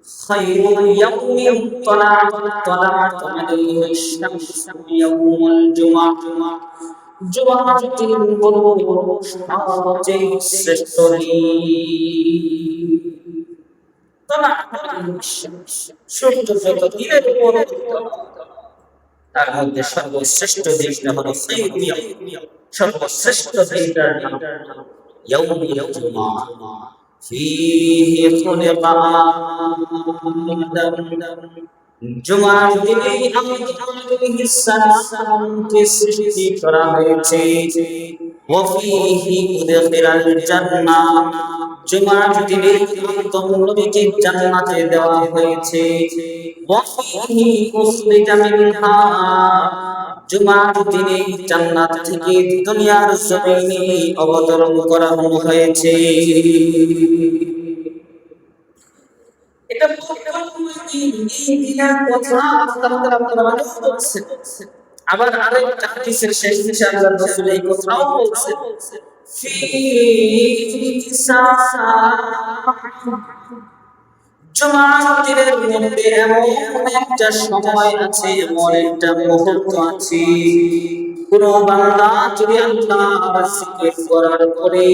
خير يوم طلعت عليه الشمس يوم الجمعة জুমার দিন হলো সবচেয়ে শ্রেষ্ঠ দিন। সূর্য যত দিনের উপর তার মধ্যে সর্বশ্রেষ্ঠ দিনটা হলো সর্বশ্রেষ্ঠ দিনটার নাম ইয়াউমুল জুমআহ। ফীহি খুলিকা আদম, জুমার দিনে আদম আলাইহিস সালামকে সৃষ্টি করা হয়েছে। ওয়া ফীহি উদখিলাল জান্নাহ, জুমার দিনে আদম নবীকে জান্নাতে দেওয়া হয়েছে। ওয়া ফীহি উখরিজা মিনহা, জুমার দিনে জান্নাত থেকে দুনিয়ার জমিনে অবতরণ করানো হয়েছে। এটা এই দিনের কথা আপনারা বলছেন। আবার আরেকটা হাদিসের শেষ দিকে আল্লাহর রাসূল এই কথাও বলছেন, জুমার দিনের মধ্যে এমন একটা সময় আছে, এমন একটা মুহূর্ত আছে, কোন বান্দা যদি আল্লাহর জিকির করার পরে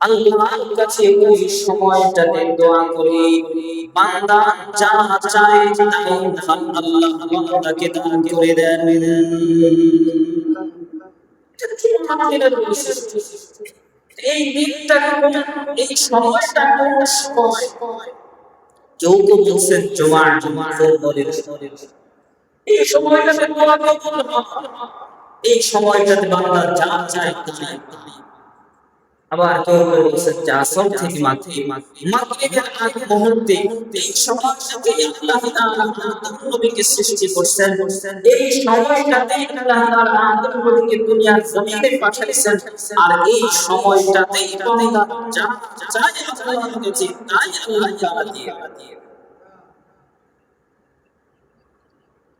আল্লাহর কাছে ওই সময়টাতে দোয়া করে বান্দা যা চায় তাই আল্লাহ বান্দাকে দান করে দেন। এই দিনটা এই সময়টা কোন সময়? কেউ কেউ বলছেন জুমার বলেন এই সময়টাতে দোয়া কবুল হয়, এই সময়টাতে বান্দা যা চায় তাই। আবার কেউ কেউ বলছেন যে আসর থেকে মাগরিবের আগ মুহূর্তে এই সময়টাতে আল্লাহ তাআলা আদম নবীকে সৃষ্টি করছেন, এই সময়টাতে আল্লাহ তাআলা আদম নবীকে দুনিয়ার জমিনে পাঠিয়েছেন, আর এই সময়টাতে বান্দা যা চায় আল্লাহর কাছে তাই আল্লাহ তাআলা দিয়ে।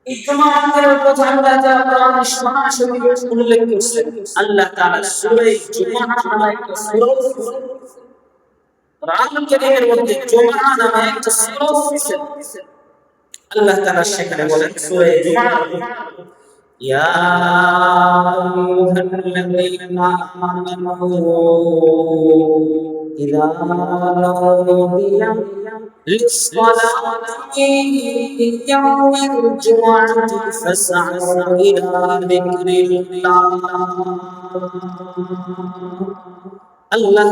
ইজমাতের কথা আল্লাহ তাআলা সরাসরি উল্লেখ করেছেন। আল্লাহ তাআলা সূরা জুমআহ নামে একটা সূরা, কোরআন কারীমের মধ্যে জুমআহ নামে একটা সূরা দিয়েছেন। আল্লাহ তাআলা সেখানে বলেন সূরা জুমআহ, ইয়া আইয়ুহাল্লাযীনা আমানু ইযা নুদিয়া للصلاة يوم الجمعة فاسعوا إلى ذكر الله। আল্লাহ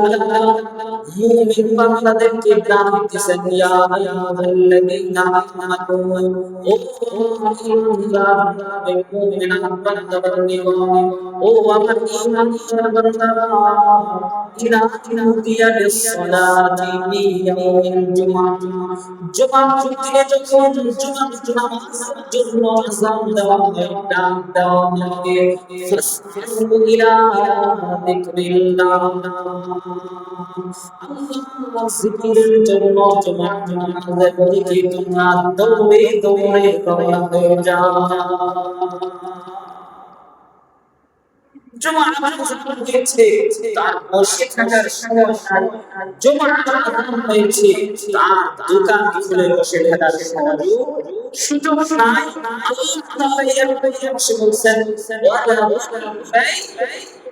মুমিন বান্দাদেরকে ডাক দিয়েছেন, ইয়া আইয়ুহাল্লাযীনা আমানু, ও মুমিনাত বান্দাগণ, ও আমার ঈমানদার বান্দারা, ইযা নুদিয়া লিস-সালাতি ইয়াউমিল জুমআহ, জুমার দিনে যখন জুমার নামাজের জন্য আযান দেওয়া হয়, ডাক দেওয়া হয়, ফাসআউ ইলা যিকরিল্লাহ, আল্লাহর জিকিরের জন্য জুমার নামাজের দিকে তোমরা দৌড়ে দৌড়ে রওনা হয়ে যাও। জুমার নামাজ হয়েছে তার বসে থাকার সময় নাই, জুমার আযান হয়েছে তার দোকান খুলে বসে থাকার সুযোগ নাই। আল্লাহ তাআলা এর বসে বলছেন,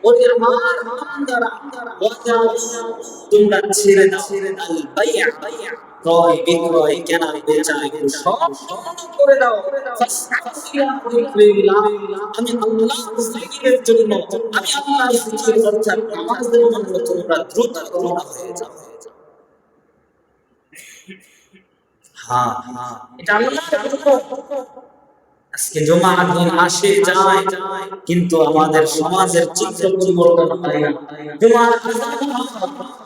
ওরে আমার বান্দারা, তোমরা ছেড়ে দাও আল বাই'a, ক্রয় বিক্রয় কেনা বেচা সব করে দাও। আমি আল্লাহর জিকিরের জন্য, আমি আল্লাহর জিকির অর্থাৎ নামাজের জন্য তোমরা দ্রুত রওনা হয়ে যাও। হ্যাঁ, এটা আল্লাহর হুকুম। আজকে জুমার দিন আসে যায়, কিন্তু আমাদের সমাজের চিত্র পরিবর্তন হয় না। জুমার আযান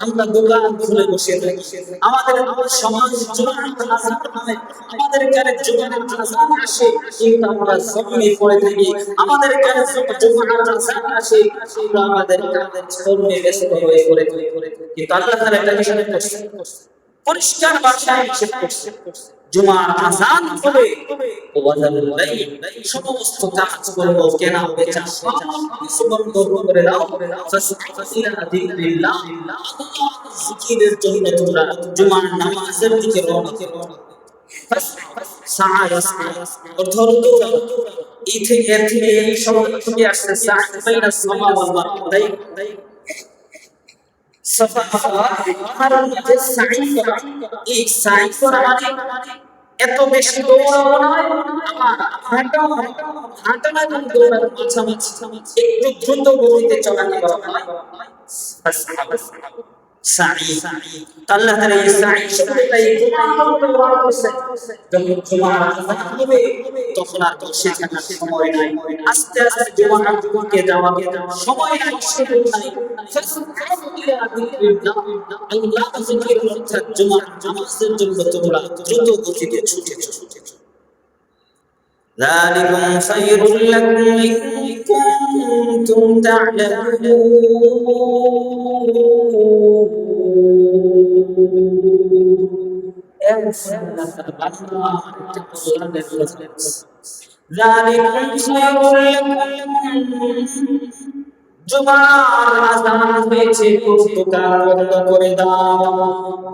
আমরা দোকান খুলে বসে থাকি, আমাদের সমাজ জুমার আযান হয়, আমাদের কানে জুমার আযান আসে কিন্তু আমরা জমিনে পড়ে থাকি, আমাদের কানে জুমার আযান আসে আমরা আমাদের কাজের কর্মে ব্যস্ত হয়ে পড়ে থাকি। কিন্তু আল্লাহ তাআলা একটা বিষয় পরিষ্কার ভাষায় নিষেধ করছে, জুমার আযান হবে ওয়াজারুল বাই, সমস্ত কাজ করব, কেনা বেচা কিছু বন্ধ করে দাও। ফাসতাগফিরা যিকরিল্লাহ, আল্লাহর জিকিরের জন্য তোমরা জুমার নামাজের দিকে রওনা করো। সাআ অর্থ হলো দৌড়ানো। এই থেকে এই শব্দ থেকে আসছে সাআ বাইনা সামা ওয়াল আরদ। সাফা পাহাড়ের মধ্যে সাই করা, এই সাই করা মানে এত বেশি দৌড়াবো না, আমার হাঁটা না এবং দৌড়ানো মাঝামাঝি, একটু দ্রুত গতিতে চলাকে বলা হয় সাই। আল্লাহ তাআলা এই সাই শব্দটাই জুমার মধ্যে ব্যবহার করেছেন। যখন জুমার আযান হবে তখন আর বসে থাকার সময় নাই, আস্তে আস্তে জুমার দিকে যাওয়ার সময় নাই, সুযোগ নাই। আল্লাহ জিকির অর্থাৎ জুমার নামাজের জন্য তোমরা দ্রুত গতিতে ছুটে ছুটে। ذلكم خير لكم إن كنتم জুমার আযান হয়েছে, দোকান বন্ধ করে দাও।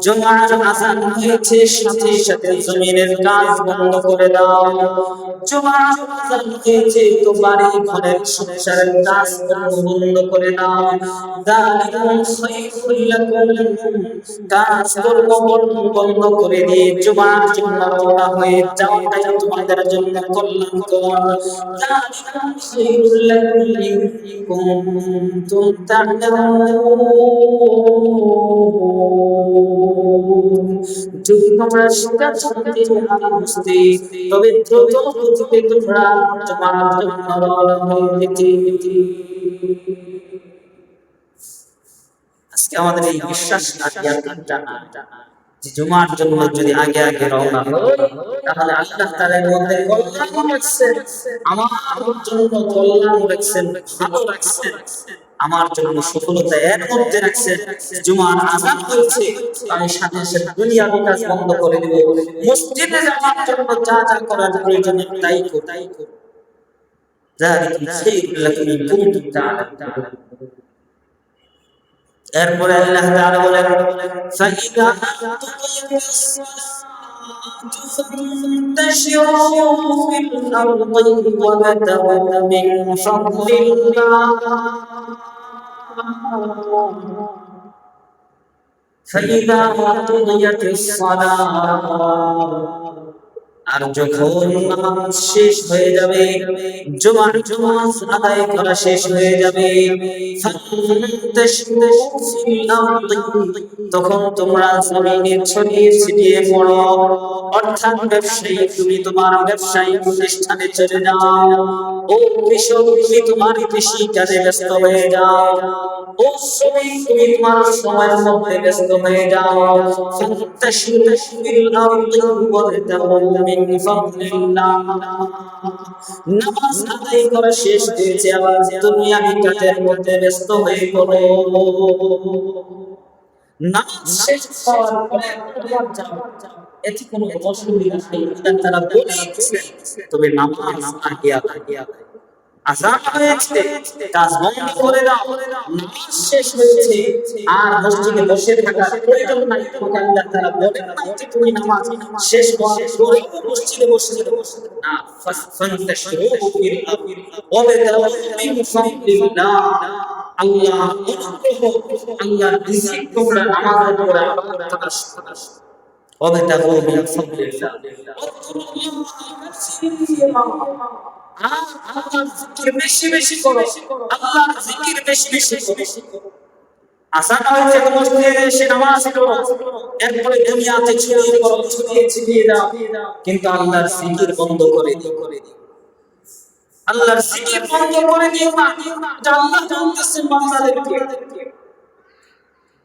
জুমার আযান হয়েছে, সাথে সাথে জমিনের কাজ বন্ধ করে দাও। জুমার আযান হয়েছে, তো বাড়ি ঘরের সংসারের কাজ বন্ধ করে দাও। যালিকুম খায়রুল লাকুম, কাজ কর্ম বন্ধ করে দিয়ে জুমার জন্য রওনা হয়ে যাওয়াটাই তোমাদের জন্য কল্যাণকর। যালিকুম খায়রুল লাকুম ইন কুনতুম তা'লামুন, যদি তোমরা শিকার জানতে আর বুঝতে, তবে দ্রুত গতিতে তোমরা জুমার জন্য রওনা হয়ে যেতে। আজকে আমাদের এই বিশ্বাস যে জুমার জন্য যদি আগে আগে রওনা হই তাহলে আল্লাহ তাআলার মধ্যে কল্যাণ রাখছেন, আমার জন্য কল্যাণ রাখছেন, ভালো রাখছেন, আমার জন্য সফলতা এর মধ্যে রাখছেন। জুমার আযান হয়েছে, আমি সাথে সাথে দুনিয়ার কাজ বন্ধ করে দেব, মসজিদে যাওয়ার জন্য যা যা করার প্রয়োজন তাই করব। যালিকুম খায়রুল লাকুম ইন কুনতুম তা'লামুন। এরপরে আল্লাহ তাআলা বলেন, ফাইদা কুদিয়াতিস সালাতু ফান্তাশিরু ফিল আরদি ওয়াবতাগু মিন ফাদলিল্লাহ। ফাইদা কুদিয়াতিস সালাত, আর যখন নামাজ শেষ হয়ে যাবে, জুমার নামাজ আদায় করা শেষ হয়ে যাবে, তখন তোমরা জমিনে ছড়িয়ে ছিটিয়ে পড়ো। অর্থাৎ ব্যবসায়ী, তুমি তোমার ব্যবসায়িক প্রতিষ্ঠানে চলে যাও। ও কৃষক, তুমি তোমার কৃষি কাজে ব্যস্ত হয়ে যাও। ও শ্রমিক, তুমি তোমার সময়ের মধ্যে ব্যস্ত হয়ে যাও। ফান্তাশিরু ফিল আরদি ওয়াবতাগু মিন ফাদলিল্লাহ। নামাজ আদায় করা শেষ হয়েছে, আবার দুনিয়াবি কাজের মধ্যে ব্যস্ত হয়ে পড়ো। নামাজ শেষ হওয়ার পরে আবার যাও, এতে কোনো অসুবিধা নেই, এটা তারা বলেছে। তবে নামাজ আগে আদায়, আযান হয়েছে, কাজ বন্ধ করে দাও, নামাজ শেষ হয়েছে, আর মসজিদে বসে থাকার প্রয়োজন নাই। তোমাকে আল্লাহ তাআলা বলেন না যে তুমি নামাজ শেষ হওয়ার পরে মসজিদে বসে না, ফান্তাশিরু ফিল আরদি ওয়াবতাগু মিন ফাদলিল্লাহ। আল্লাহ অনুগ্রহ, আল্লাহর রিজিক তোমরা নামাজের পরে প্রকাশ করো। ওয়াবতাগু মিন ফাদলিল্লাহ, আর আল্লাহর জিকির বেশি বেশি করো, আল্লাহর জিকির বেশি বেশি করো। আযান হয়েছে, মসজিদে এসে নামাজ পড়ো, এরপরে দুনিয়াতে ছড়িয়ে পড়ো, ছড়িয়ে ছিটিয়ে দাও, কিন্তু আল্লাহর জিকির বন্ধ করে দিও। আল্লাহর জিকির বন্ধ করে দিও না, এটা আল্লাহ জানতেছেন বান্দাদেরকে।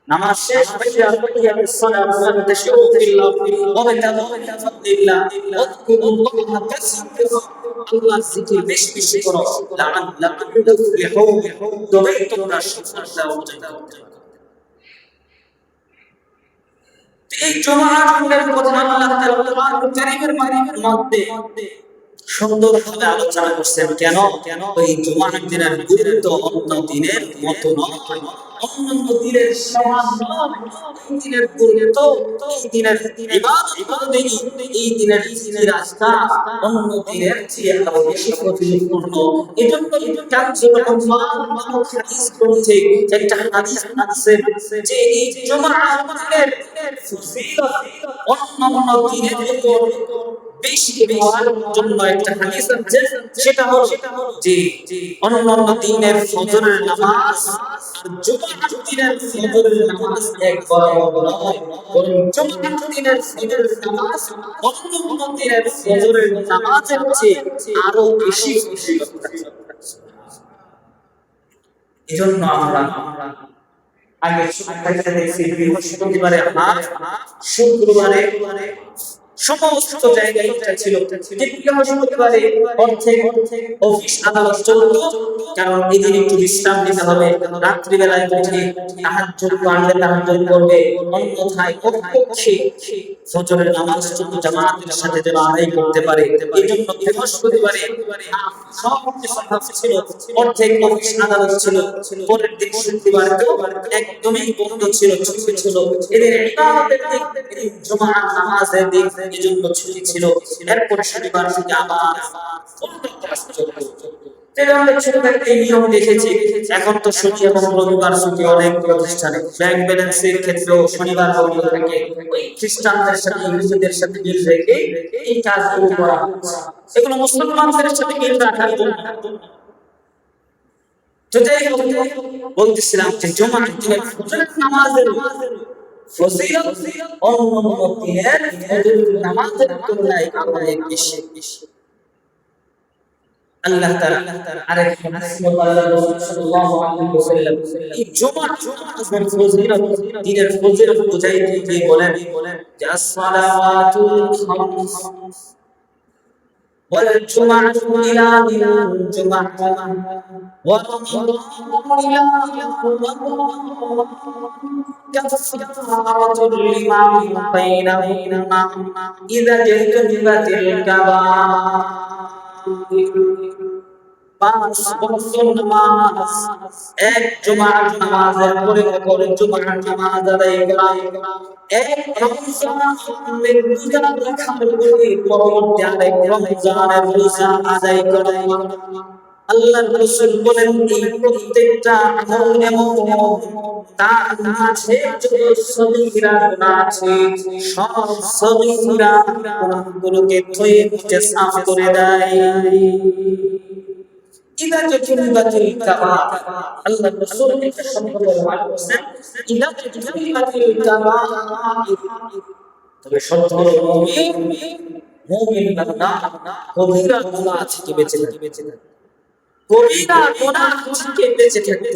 নামাজ শেষ হয়ে আর কুদিয়াতিস সালাত ফান্তাশিরু ফিল আরদি ওয়াবতাগু মিন ফাদলিল্লাহ ওয়াযকুরুল্লাহা কাসীরা। আল্লাহর জিকির বেশি বেশি করো, লাআল্লাকুম তুফলিহুন, তবে তোমরা সফলতা অর্জন করতে। এই জুমার দিনের কথা আল্লাহ তাআলা কোরআন কারীমের মধ্যে সুন্দরভাবে আলোচনা করছেন। কেন ওই জুমার দিনের গুরুত্ব অন্য দিনের মতো নয়, অন্যান্য দিনের সমান নয়। এই দিনের গুরুত্ব, এই দিনের ইবাদত বন্দেগী, এই দিনের জিকির আজকার অন্য দিনের চেয়ে আরো বেশি ফজিলতপূর্ণ। এজন্য কাঞ্চন নামক হাদিস গ্রন্থে একটা হাদিস আছে যে এই জুমার দিনের ফজিলত অন্যান্য দিনের উপর বেশি হওয়ার জন্য একটা হাদিস আছে, সেটা হলো যে অন্যান্য দিনের ফজরের নামাজ আর জুমার দিনের ফজরের নামাজ এক বরাবর নয়, বরং জুমার দিনের ফজরের নামাজ অন্যান্য দিনের ফজরের নামাজের চেয়ে আরো বেশি ফজিলত আছে। এজন্য আমরা আগে শুক্রবারে দেখছি, বৃহস্পতিবারে হাট, শুক্রবারে সমস্ত জায়গায় এটা ছিল যে বৃহস্পতিবারে অর্ধেক অফিস আদালত চলতো, কারণ এই দিন একটু বিশ্রাম নিতে হবে, রাত্রিবেলায় উঠে তাহাজ্জুদ পড়বে, তাহাজ্জুদ করবে, অন্যথায় পক্ষে ফজরের নামাজ জামাতের সাথে যেন আদায় করতে পারে। এই জন্য বৃহস্পতিবারে সব কিছু ছিল, অর্ধেক অফিস আদালত ছিল, পরের দিন শুক্রবারকেও একদমই বন্ধ ছিল, ছুটি ছিল। এদের ইবাদতের দিন, জুমার নামাজের দিন, এই জন্য ছুটি ছিল। এরপর শনিবার থেকে আবার অন্য ক্লাস চলতো। আমরা ছোট থাকতে এই নিয়ম দেখেছি। এখন তো ছুটি এবং রবিবার ছুটি অনেক প্রতিষ্ঠানে, ব্যাংক ব্যালেন্সের ক্ষেত্রেও শনিবার বন্ধ থাকে। ওই খ্রিস্টানদের সাথে ইহুদিদের সাথে মিল রেখে এই কাজগুলো করা হচ্ছে। এগুলো মুসলমানদের সাথে মিল রাখার জন্য। তো যাই হোক, বলতেছিলাম যে জুমার দিনের ফজরের নামাজের ফজিলত অন্যান্য দিনের ফজরের নামাজের তুলনায় অনেক বেশি। আল্লাহ তাআলা আরেক হাদিসে বলেন, রাসূল সাল্লাল্লাহু আলাইহি ওয়াসাল্লাম এই জুমার নামাজের ফজিলত, দিনের ফজিলত বুঝাইতে গিয়ে বলেন যে as-সালাওয়াতুল খামস ওয়াল জুমআতু ইলা জুমআহ ওয়া রমাদানু ইলা রমাদান কাফারাতুল লিমা বাইনাহুমা ইযা জাতানিবাতিল কাবাইর। পাঁচ ওয়াক্ত নামাজ এক জুমার নামাজের পরে করে জুমার নামাজ আদায় করা, এক রমজানের রোজা রাখার পরে পরবর্তী আরেক রমজানের রোজা আদায় করা। আল্লাহর রাসূল বলেন এই প্রত্যেকটা আমল এমন তার মাঝে যত সগীরা গুনাহ আছে সব সগীরা গুনাহগুলোকে ধুয়ে মুছে সাফ করে দেয়। ইদা জাতুলিবাতিল কাবাব, আল্লাহর রাসূল এটা সম্পর্কে বলেছেন ইদা জাতুলিবাতিল কাবাব। তবে সত্য মুমিন বান্দা কবিরা গুনাহ থেকে বেঁচে থাকে, কবিরা গুনাহ থেকে বেঁচে থাকে।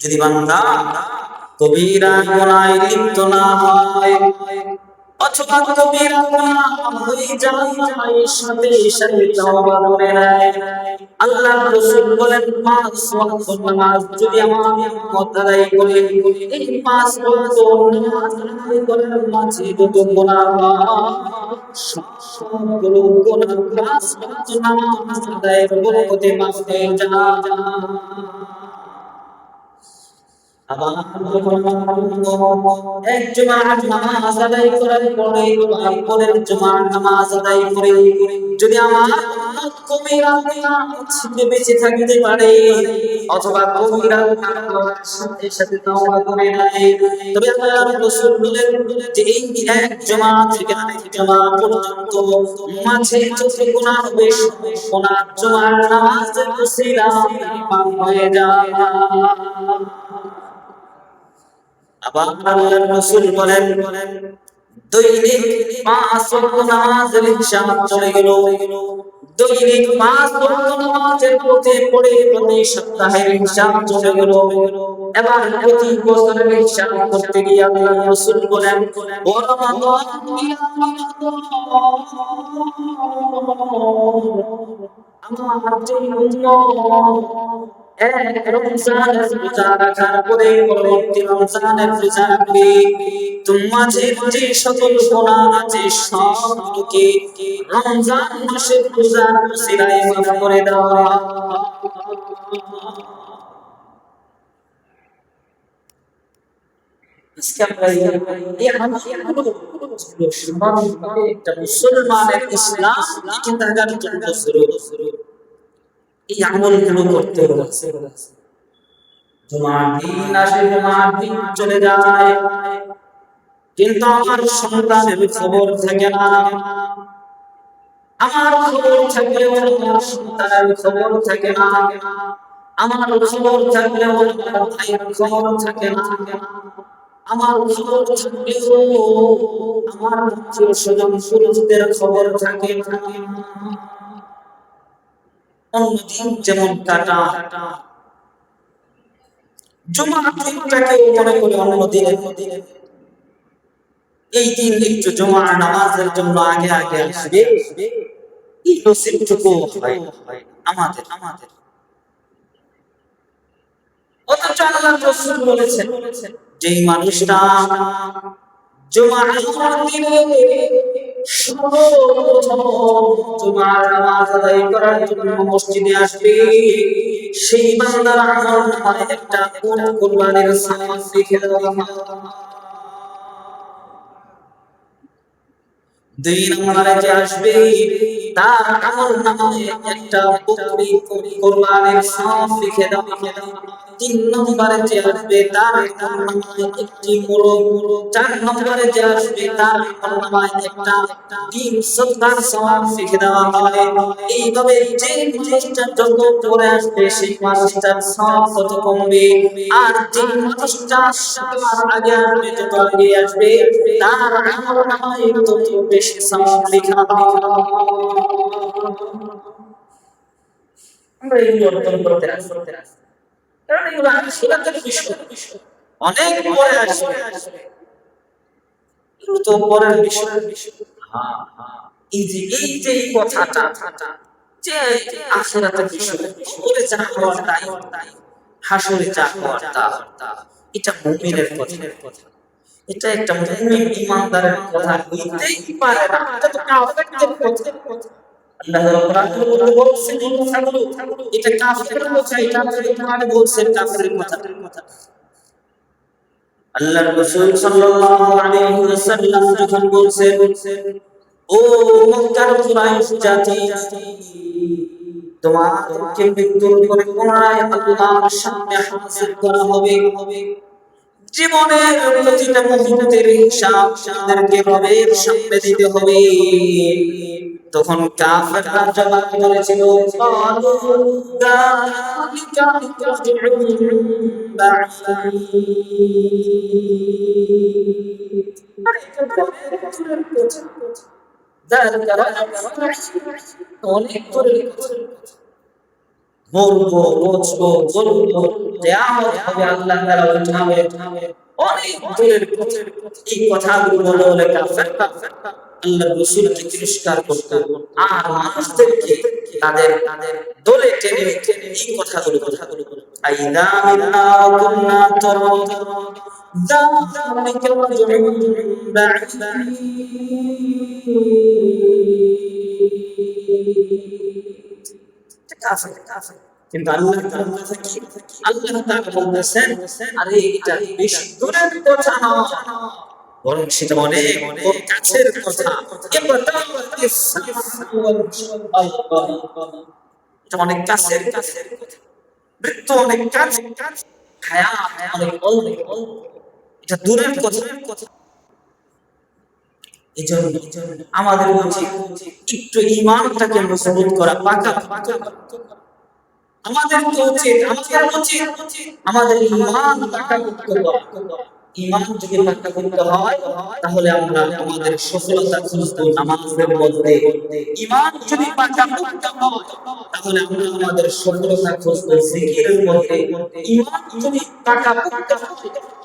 যদি বান্দা কবিরা গুনাহে লিপ্ত না হয় অথবা কবিরা গুনাহ হয়ে যায়, সাথে সাথে তওবা করে নেয়, আল্লাহর রাসূল বলেন পাঁচ ওয়াক্ত নামাজ যদি আমার উম্মত আদায় করে, এই পাঁচ ওয়াক্ত নামাজ আদায় করার মাঝে যত গুনাহ হয় সবগুলো গুনাহ পাঁচ ওয়াক্ত নামাজ আদায়ের বরকতে মাফ হয়ে যায়। আবার এক জুমার নামাজ আদায় করার পরে পরের জুমার নামাজ আদায় করে যদি আমার কবিরা গুনাহ থেকে বেঁচে থাকতে পারে অথবা কবিরা গুনাহ সাথে সাথে তওবা করে নেয়, তবে আল্লাহর রাসূল বলেন যে এই এক জুমা থেকে আরেক জুমা পর্যন্ত মাঝে যত গুনাহ হবে গুনাহ জুমার নামাজের ওসিলায় মাফ হয়ে যায়। আবার আল্লাহর রাসূল বলেন দৈনিক পাঁচ ওয়াক্ত নামাজের হিসাব চলে গেল, দৈনিক পাঁচ ওয়াক্ত নামাজের পড়ে প্রতি সপ্তাহের হিসাব চলে গেল, এবার প্রতি বছরের হিসাব করতে গিয়ে আল্লাহর রাসূল বলেন ওয়া রমাদান ইলা রমাদান, আমার যে উম্মত এক রমজানের রোজা রাখার পরে পরবর্তী রমজানের রোজা রাখবে, তোমাদের যে সকল গুনাহ আছে সবগুলোকে রমজান মাসের রোজার উসিলায় মাফ করে দেওয়া। আজকে আমরা এই আমলগুলো সাধারণভাবে একটা মুসলমানের ইসলাম টিকে থাকার জন্য জরুরি। এই আমলগুলো করতে হবে। জুমার দিন আসে, জুমার দিন চলে যায়, কিন্তু আমার সন্তানের খবর থাকে না। আমার খবর থাকলেও আমার সন্তানের খবর থাকে না। আমার খবর থাকলেও আমার ভাইয়ের খবর থাকে না। আমার খবর থাকলেও আমার আত্মীয় স্বজন পুরুষদের খবর থাকে না। অন্যদিন যেমন কাটা, জুমার দিনটাকে মনে করে অন্য দিনের এই দিন একটু জুমার নামাজের জন্য আগে আগে আসবে, এই নসিবটুকু হয় আমাদের। অথচ আল্লাহ রাসূল বলেছেন, যেই মানুষটা জুমার দিনে সর্বপ্রথম জুমার নামাজ আদায় করার জন্য মসজিদে আসবে, সেই বান্দার আমলনামায় একটা উট কুরবানির সওয়াব লিখে দেওয়া হবে। দুই নম্বরে যে আসবে, তার আমলনামায় একটা বকরি কুরবানির সওয়াব লিখে দেওয়া হবে। তিন নম্বরে যে আসবে, তার আমলনামায় একটি মোরগ। চার নম্বরে যে আসবে, তার আমলনামায় একটা ডিম সদকার সওয়াব লিখে দেওয়া হয়। এইভাবে যে মানুষটা যত করে আসবে, সেই মানুষটার সওয়াব তত কমবে। আর যে মানুষটা সবার আগে আসবে, যত আগে আসবে, তার আমলনামায় তত বেশি সওয়াব লেখা হবে। আমরা এই অর্জন করতে আসি, কারণ এগুলো আখিরাতের বিষয়, অনেক পরে আসবে, এগুলো তো পরের বিষয়। এই যে কথাটা যে আখিরাতের বিষয়, পরে যা হওয়ার তাই, হাসরে যা হওয়ার তা, এটা মুমিনের কথা। এটা একটা মুমিন ঈমানদারের কথা হইতেই পারে না, এটা তো কাফেরদের কথা। আল্লাহ রাব্বুল আলামিন বলছেন এই কথাগুলো, এটা কাফেরদের কথা, এটা কোরআনে বলছেন কাফেরদের কথা। আল্লাহর রাসূল সাল্লাল্লাহু আলাইহি ওয়াসাল্লাম যখন বলছেন, ও মক্কার কুরাইশ জাতি, তোমাদেরকে মৃত্যুর পরে পুনরায় আল্লাহর সামনে হাজির করা হবে। জীবনের প্রতিটা মুহূর্তের হিসাব তাদেরকে রবের সামনে দিতে হবে। তখন কাফেররা জবাব করেছিল, ক্বালু যালিকা রাজউন বাঈদ। অনেক দূরের কথা, বলবো কিয়ামত হবে, আল্লাহ তাআলা উঠাবে, অনেক দূরের কথা। এই কথাগুলো বলে কাফেররা আল্লাহর রাসূলকে তিরস্কার করত, আর মানুষদেরকে তাদের দলে টেনে এই কথাগুলো বলে, আইযা মিন্না ওয়া কুন্না তুরাবা যালিকা রাজউন বাঈদ। কিন্তু আল্লাহ তাআলা বলতেছেন, আরে এটা বেশি দূরের কথা না, বরং সেটা অনেক কাছের কথা। এটা অনেক কাছের কথা, মৃত্যু অনেক কাছে, হায়াত অনেক অল্প, এটা দূরের কথা। এজন্য আমাদের উচিত একটু ঈমানটাকে মজবুত করা, পাকা। আমাদের উচিত আমাদের ঈমান পাকা করতে হবে। ঈমান যদি পাকা করতে হয়, তাহলে আমরা আমাদের সফলতা খুঁজবো নামাজের মধ্যে। ঈমান যদি পাকা করতে হয়, তাহলে আমরা আমাদের সফলতা খুঁজবো জিকিরের মধ্যে। ঈমান যদি পাকা করতে হয়,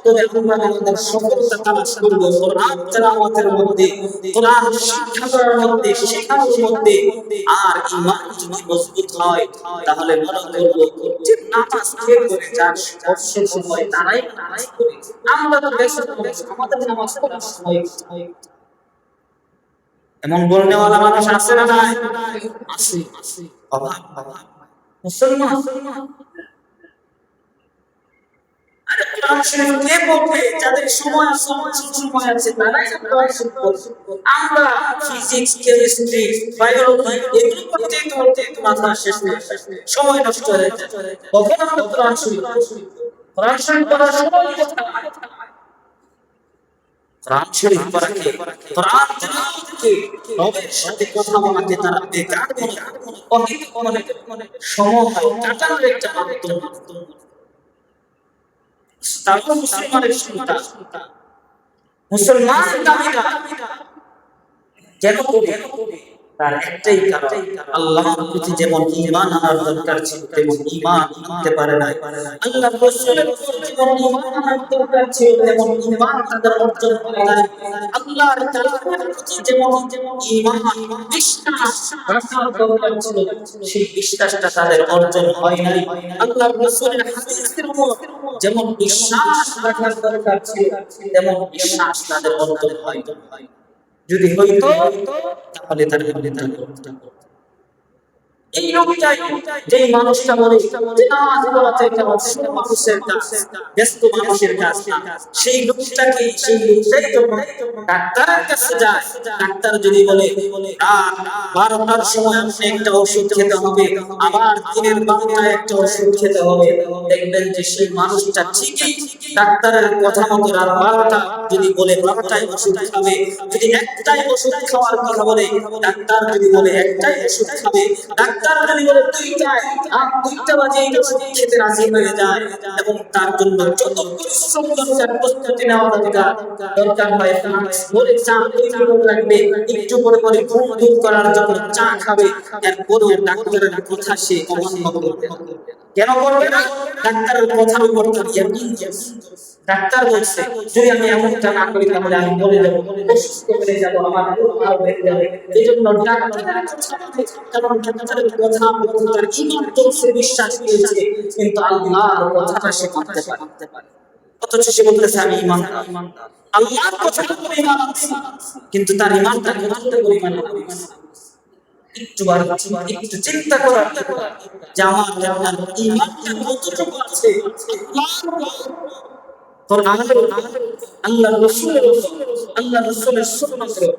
তবে আমরা আমাদের সফলতা তালাশ করব কোরআন তেলাওয়াতের মধ্যে, কোরআন শিক্ষা করার মধ্যে, শেখানোর মধ্যে। আর ঈমান যদি মজবুত হয় তাহলে মনে করব যে নামাজ কে করে যার অবসর সময় তারাই নামাজ পড়ে। আমরা তো ব্যস্ত, আমাদের নামাজ পড়ার সময় এমন বলনেওয়ালা মানুষ আছে না নাই? আছে, অভাব অভাব মুসলমান। আরে কোরআন শরীফ কে পড়বে? যাদের সময় সময় আছে তারাই কোরআন শরীফ পড়বে। আমরা ফিজিক্স, কেমিস্ট্রি, বায়োলজি এগুলো পড়তে মাথা শেষ হয়ে যায়, সময় নষ্ট হয়ে যায়। কখন আমরা কোরআন শরীফ পড়ার সময় কোথায়? কোরআন শরীফ পড়াকে, কোরআন তেলাওয়াতকে, রবের সাথে কথা বলাকে তারা বেকার মনে করে, সময় কাটানোর একটা মাধ্যম। তারপর মুসলমানের সংখ্যা, মুসলমান দাবিদার কেন করবে? তার একটাই কারণ, আল্লাহর প্রতি যেমন ঈমান আনার দরকার ছিল তেমন ঈমান আনতে পারে না। আল্লাহর রাসূলের প্রতি যেমন ঈমান আনার দরকার ছিল তেমন ঈমান তাদের অর্জন করে নাই। আল্লাহর কালামের প্রতি যেমন ঈমান, বিশ্বাস রাখার দরকার ছিল সেই বিশ্বাসটা তাদের অর্জন হয় নাই। আল্লাহর রাসূলের হাদিসের উপর যেমন বিশ্বাস রাখার দরকার ছিল তেমন বিশ্বাস তাদের অর্জন হয় নাই। যদি হইতো তাহলে তার এই লোকটাই, যে মানুষটা বলে যে নামাজ পড়াটা একটা অসুস্থ মানুষের কাজ, ব্যস্ত মানুষের কাজ না, সেই লোকটাই যখন ডাক্তারের কাছে যায়, ডাক্তার যদি বলে রাত 12টার সময় আপনি একটা ওষুধ খেতে হবে, আবার দিনের 12টায় একটা ওষুধ খেতে হবে, দেখবেন যে সেই মানুষটা ঠিকই ডাক্তারের কথা মতো রাত 12টা যদি বলে 12টায় ওষুধ খাবে, যদি একটাই ওষুধ খাওয়ার কথা বলে ডাক্তার যদি বলে একটাই ওষুধ খাবে, ডাক্তার যদি বলে 2টায়, আর 2টা বাজে এই ওষুধ খেতে রাজি হয়ে যায়। এবং তার জন্য যত পরিশ্রম দরকার, প্রস্তুতি নেওয়া দরকার হয়, ভোরে চা লাগবে, একটু পরে পরে ঘুম দূর করার জন্য চা খাবে, এরপরও ডাক্তারের কথা সে অমান্য করবে। কেন করবে না? ডাক্তারের কথার উপর তার ইয়াকিন আছে। ডাক্তার বলছে যদি আমি এমনটা না করি তাহলে আমি বলে যাবো, অসুস্থ হয়ে যাবো, আমার আরো বেড়ে যাবে। এই জন্য ডাক্তারের কারণ ডাক্তারের কথা তার ঈমান চলছে, বিশ্বাস পেয়েছে, কিন্তু আল্লাহর কথাটা সে মানতে পারে। অথচ সে বলতেছে আমি ঈমানদার, আল্লাহর কথার উপরে ঈমান আছে, কিন্তু তার ঈমানটা কতটা পরিমাণ একটু চিন্তা করার যে আমার ঈমানটা কতটুকু আছে আল্লাহর রাসূলের সুন্নাতের